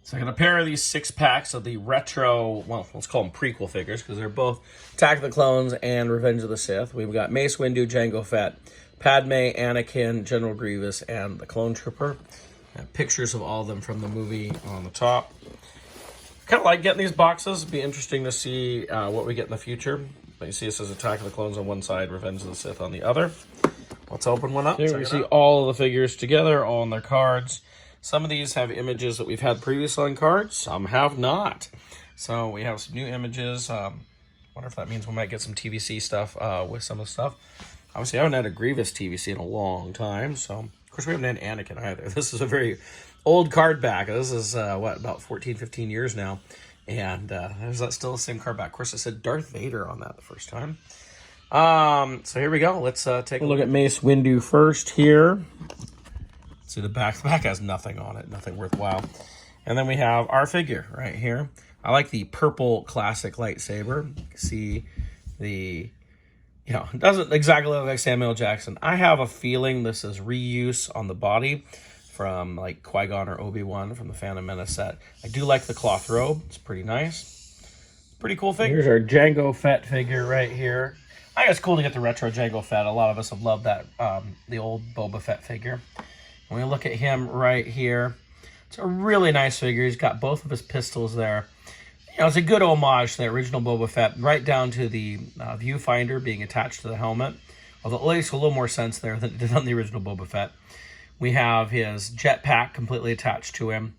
So I got a pair of these 6-packs of the retro, well, let's call them prequel figures, because they're both Attack of the Clones and Revenge of the Sith. We've got Mace Windu, Jango Fett, Padme, Anakin, General Grievous, and the Clone Trooper. Pictures of all of them from the movie on the top. Kind of like getting these boxes. It'd be interesting to see what we get in the future. But you see it says Attack of the Clones on one side, Revenge of the Sith on the other. Let's open one up. Here we see all of the figures together, all on their cards. Some of these have images that we've had previously on cards. Some have not. So we have some new images. Wonder if that means we might get some TVC stuff with some of the stuff. Obviously, I haven't had a Grievous TVC in a long time. So, of course, we haven't had Anakin either. This is a very old card back. This is, about 14, 15 years now. And there's still the same card back. Of course, it said Darth Vader on that the first time. So here we go. Let's take a look at Mace Windu first here. See the back. The back has nothing on it, nothing worthwhile. And then we have our figure right here. I like the purple classic lightsaber. See the, it doesn't exactly look like Samuel Jackson. I have a feeling this is reuse on the body from like Qui-Gon or Obi-Wan from the Phantom Menace set. I do like the cloth robe. It's pretty nice. Pretty cool figure. Here's our Jango Fett figure right here. I think it's cool to get the retro Jango Fett. A lot of us have loved that, the old Boba Fett figure. When we look at him right here, it's a really nice figure. He's got both of his pistols there. It's a good homage to the original Boba Fett, right down to the viewfinder being attached to the helmet. Although it makes a little more sense there than it did on the original Boba Fett. We have his jetpack completely attached to him.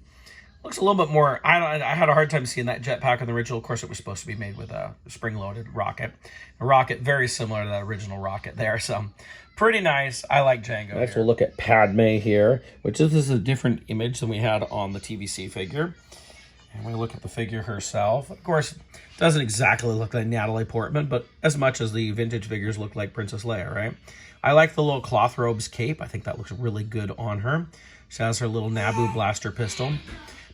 Looks a little bit more, I had a hard time seeing that jetpack in the original. Of course, it was supposed to be made with a spring-loaded rocket. A rocket very similar to that original rocket there. So, pretty nice. I like Jango. Next, we'll look at Padme here, which this is a different image than we had on the TVC figure. And we look at the figure herself. Of course, it doesn't exactly look like Natalie Portman, but as much as the vintage figures look like Princess Leia, right? I like the little cloth robes cape. I think that looks really good on her. She has her little Naboo blaster pistol.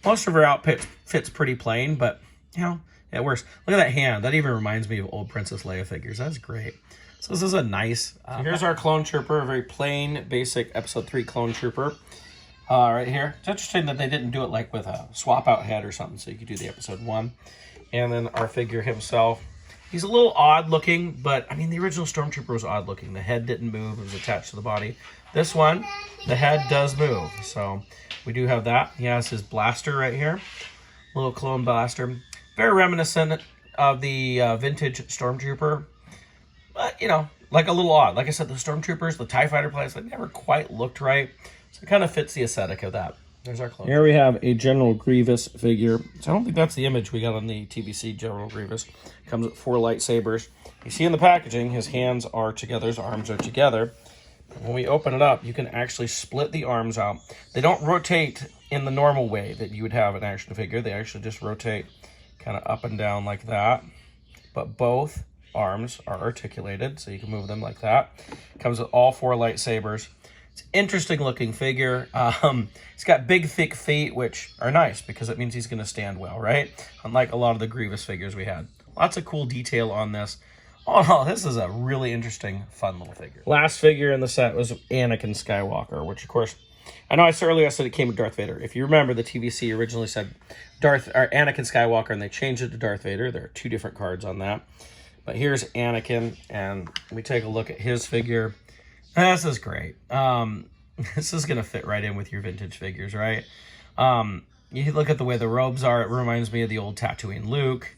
Most of her outfit fits pretty plain, but, it works. Look at that hand. That even reminds me of old Princess Leia figures. That's great. So this is a nice... So here's our Clone Trooper, a very plain, basic Episode 3 Clone Trooper. Right here. It's interesting that they didn't do it like with a swap-out head or something, so you could do the Episode 1. And then our figure himself. He's a little odd-looking, but, the original Stormtrooper was odd-looking. The head didn't move. It was attached to the body. This one, the head does move, so... We do have that. He has his blaster right here. Little clone blaster. Very reminiscent of the vintage Stormtrooper. But, like a little odd. Like I said, the Stormtroopers, the TIE Fighter planes, they never quite looked right. So it kind of fits the aesthetic of that. There's our clone. Here we have a General Grievous figure. So I don't think that's the image we got on the TVC General Grievous. Comes with 4 lightsabers. You see in the packaging, his hands are together, his arms are together. When we open it up, you can actually split the arms out. They don't rotate in the normal way that you would have an action figure. They actually just rotate kind of up and down like that. But both arms are articulated, so you can move them like that. Comes with all 4 lightsabers. It's an interesting looking figure. He's got big, thick feet, which are nice because it means he's going to stand well, right? Unlike a lot of the Grievous figures we had. Lots of cool detail on this. Oh, this is a really interesting, fun little figure. Last figure in the set was Anakin Skywalker, which, of course, I know I said earlier I said it came with Darth Vader. If you remember, the TVC originally said Anakin Skywalker, and they changed it to Darth Vader. There are 2 different cards on that. But here's Anakin, and we take a look at his figure. This is great. This is going to fit right in with your vintage figures, right? You look at the way the robes are. It reminds me of the old Tatooine Luke.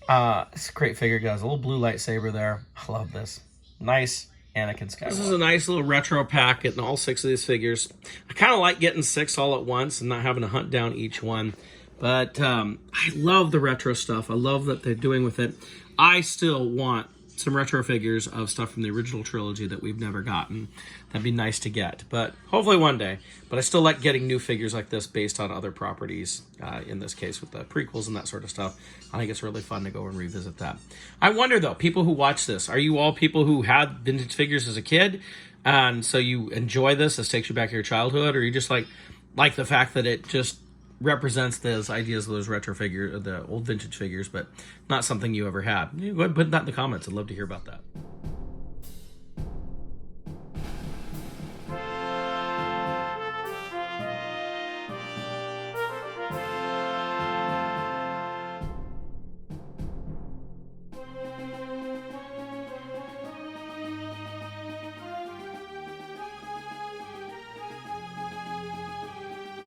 It's a great figure, guys. A little blue lightsaber there. I love this. Nice Anakin Skywalker. This is a nice little retro pack getting all 6 of these figures. I kind of like getting 6 all at once and not having to hunt down each one. But I love the retro stuff. I love that they're doing with it. I still want some retro figures of stuff from the original trilogy that we've never gotten. That'd be nice to get, but hopefully one day. But I still like getting new figures like this based on other properties, in this case with the prequels and that sort of stuff. I think it's really fun to go and revisit that. I wonder, though, people who watch this, are you all people who had vintage figures as a kid, and so you enjoy this, this takes you back to your childhood, or you just like the fact that it just represents those ideas of those retro figures, the old vintage figures, but not something you ever had? You go ahead and put that in the comments. I'd love to hear about that.